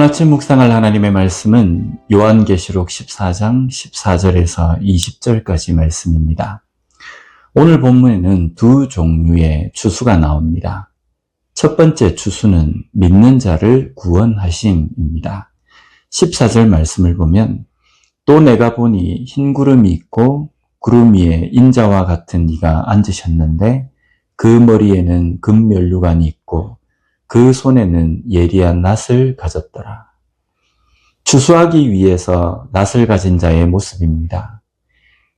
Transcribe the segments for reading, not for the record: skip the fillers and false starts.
오늘 아침 묵상할 하나님의 말씀은 요한계시록 14장 14절에서 20절까지 말씀입니다. 오늘 본문에는 두 종류의 추수가 나옵니다. 첫 번째 추수는 믿는 자를 구원하심입니다. 14절 말씀을 보면 또 내가 보니 흰 구름이 있고 구름 위에 인자와 같은 이가 앉으셨는데 그 머리에는 금면류관이 있고 그 손에는 예리한 낫을 가졌더라. 추수하기 위해서 낫을 가진 자의 모습입니다.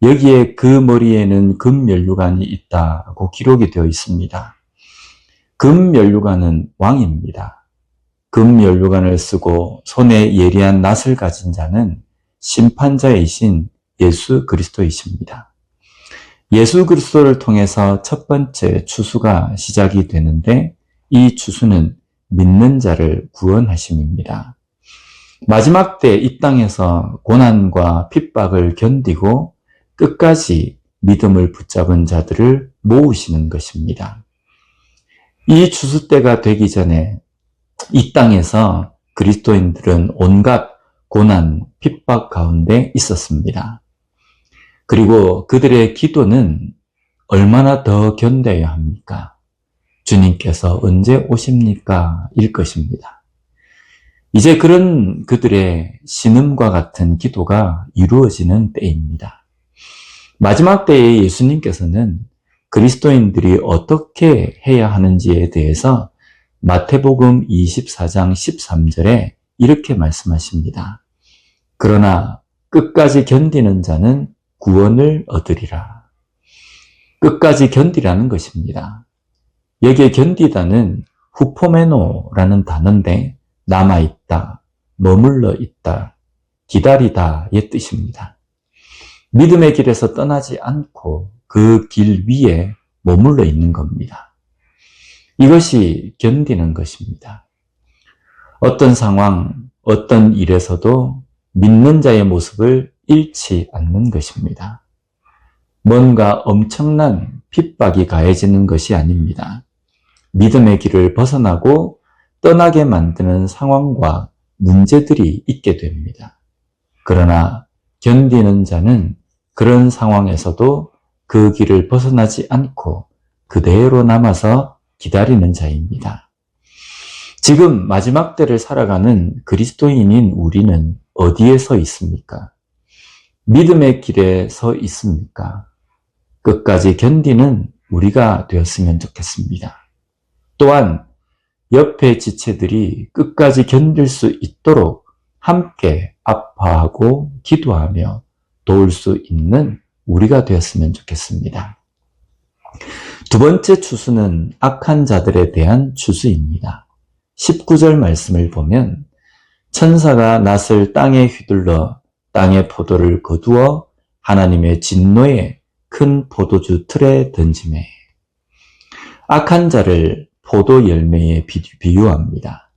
여기에 그 머리에는 금면류관이 있다고 기록이 되어 있습니다. 금면류관은 왕입니다. 금면류관을 쓰고 손에 예리한 낫을 가진 자는 심판자이신 예수 그리스도이십니다. 예수 그리스도를 통해서 첫 번째 추수가 시작이 되는데 이 추수는 믿는 자를 구원하심입니다. 마지막 때 이 땅에서 고난과 핍박을 견디고 끝까지 믿음을 붙잡은 자들을 모으시는 것입니다. 이 추수 때가 되기 전에 이 땅에서 그리스도인들은 온갖 고난, 핍박 가운데 있었습니다. 그리고 그들의 기도는 얼마나 더 견뎌야 합니까? 주님께서 언제 오십니까? 일 것입니다. 이제 그런 그들의 신음과 같은 기도가 이루어지는 때입니다. 마지막 때에 예수님께서는 그리스도인들이 어떻게 해야 하는지에 대해서 마태복음 24장 13절에 이렇게 말씀하십니다. 그러나 끝까지 견디는 자는 구원을 얻으리라. 끝까지 견디라는 것입니다. 여기에 견디다는 후포메노라는 단어인데 남아있다, 머물러 있다, 기다리다의 뜻입니다. 믿음의 길에서 떠나지 않고 그 길 위에 머물러 있는 겁니다. 이것이 견디는 것입니다. 어떤 상황, 어떤 일에서도 믿는 자의 모습을 잃지 않는 것입니다. 뭔가 엄청난 핍박이 가해지는 것이 아닙니다. 믿음의 길을 벗어나고 떠나게 만드는 상황과 문제들이 있게 됩니다. 그러나 견디는 자는 그런 상황에서도 그 길을 벗어나지 않고 그대로 남아서 기다리는 자입니다. 지금 마지막 때를 살아가는 그리스도인인 우리는 어디에 서 있습니까? 믿음의 길에 서 있습니까? 끝까지 견디는 우리가 되었으면 좋겠습니다. 또한 옆의 지체들이 끝까지 견딜 수 있도록 함께 아파하고 기도하며 도울 수 있는 우리가 되었으면 좋겠습니다. 두 번째 추수는 악한 자들에 대한 추수입니다. 19절 말씀을 보면 천사가 낫을 땅에 휘둘러 땅의 포도를 거두어 하나님의 진노의 큰 포도주 틀에 던지매. 악한 자를 포도 열매에 비유합니다.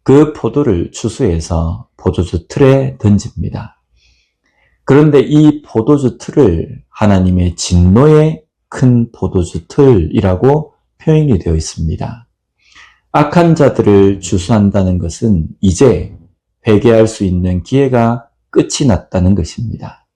그 포도를 추수해서 포도주 틀에 던집니다. 그런데 이 포도주 틀을 하나님의 진노의 큰 포도주 틀이라고 표현이 되어 있습니다. 악한 자들을 추수한다는 것은 이제 회개할 수 있는 기회가 끝이 났다는 것입니다.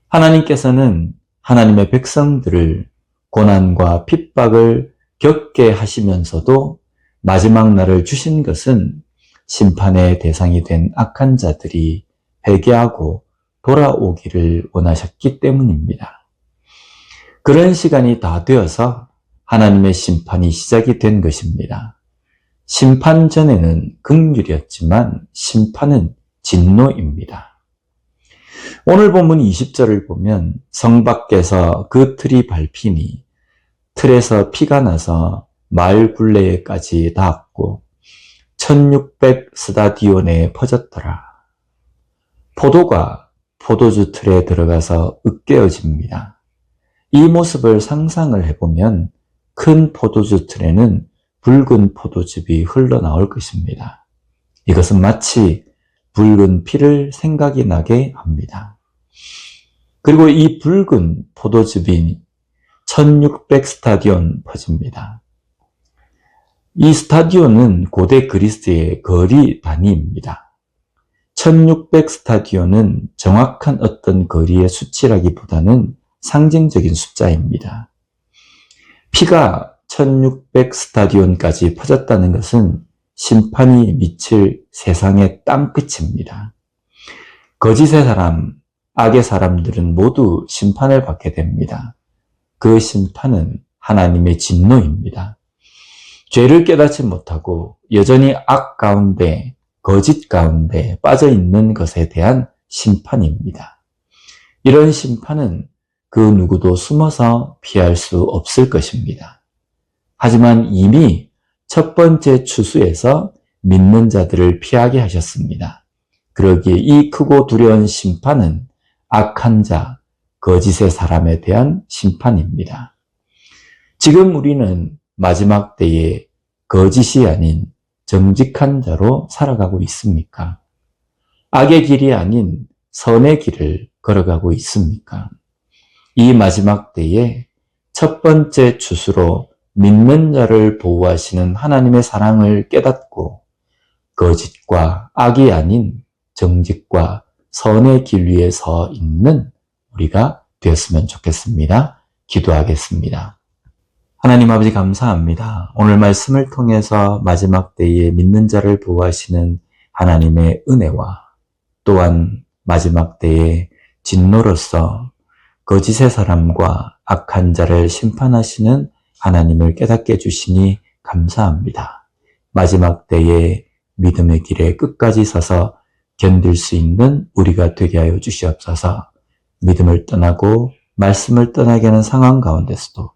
하나님께서는 하나님의 백성들을 고난과 핍박을 겪게 하시면서도 마지막 날을 주신 것은 심판의 대상이 된 악한 자들이 회개하고 돌아오기를 원하셨기 때문입니다. 그런 시간이 다 되어서 하나님의 심판이 시작이 된 것입니다. 심판 전에는 긍휼이었지만 심판은 진노입니다. 오늘 본문 20절을 보면 성 밖에서 그 틀이 밟히니 틀에서 피가 나서 마을 굴레에까지 닿았고 1600 스타디온에 퍼졌더라. 포도가 포도주 틀에 들어가서 으깨어집니다. 이 모습을 상상을 해보면 큰 포도주 틀에는 붉은 포도즙이 흘러나올 것입니다. 이것은 마치 붉은 피를 생각이 나게 합니다. 그리고 이 붉은 포도즙이 1600 스타디온 퍼집니다. 이 스타디오는 고대 그리스의 거리 단위입니다. 1600 스타디오는 정확한 어떤 거리의 수치라기보다는 상징적인 숫자입니다. 피가 1600 스타디온까지 퍼졌다는 것은 심판이 미칠 세상의 땅끝입니다. 거짓의 사람, 악의 사람들은 모두 심판을 받게 됩니다. 그 심판은 하나님의 진노입니다. 죄를 깨닫지 못하고 여전히 악 가운데, 거짓 가운데 빠져 있는 것에 대한 심판입니다. 이런 심판은 그 누구도 숨어서 피할 수 없을 것입니다. 하지만 이미 첫 번째 추수에서 믿는 자들을 피하게 하셨습니다. 그러기에 이 크고 두려운 심판은 악한 자, 거짓의 사람에 대한 심판입니다. 지금 우리는 마지막 때에 거짓이 아닌 정직한 자로 살아가고 있습니까? 악의 길이 아닌 선의 길을 걸어가고 있습니까? 이 마지막 때에 첫 번째 추수로 믿는 자를 보호하시는 하나님의 사랑을 깨닫고 거짓과 악이 아닌 정직과 선의 길 위에 서 있는 우리가 되었으면 좋겠습니다. 기도하겠습니다. 하나님 아버지 감사합니다. 오늘 말씀을 통해서 마지막 때에 믿는 자를 보호하시는 하나님의 은혜와 또한 마지막 때에 진노로서 거짓의 사람과 악한 자를 심판하시는 하나님을 깨닫게 해주시니 감사합니다. 마지막 때에 믿음의 길에 끝까지 서서 견딜 수 있는 우리가 되게 하여 주시옵소서. 믿음을 떠나고 말씀을 떠나게 하는 상황 가운데서도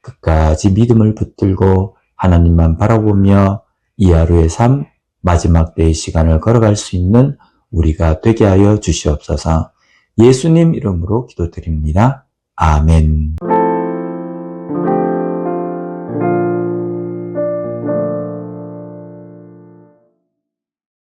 끝까지 믿음을 붙들고 하나님만 바라보며 이 하루의 삶, 마지막 때의 시간을 걸어갈 수 있는 우리가 되게 하여 주시옵소서. 예수님 이름으로 기도드립니다. 아멘.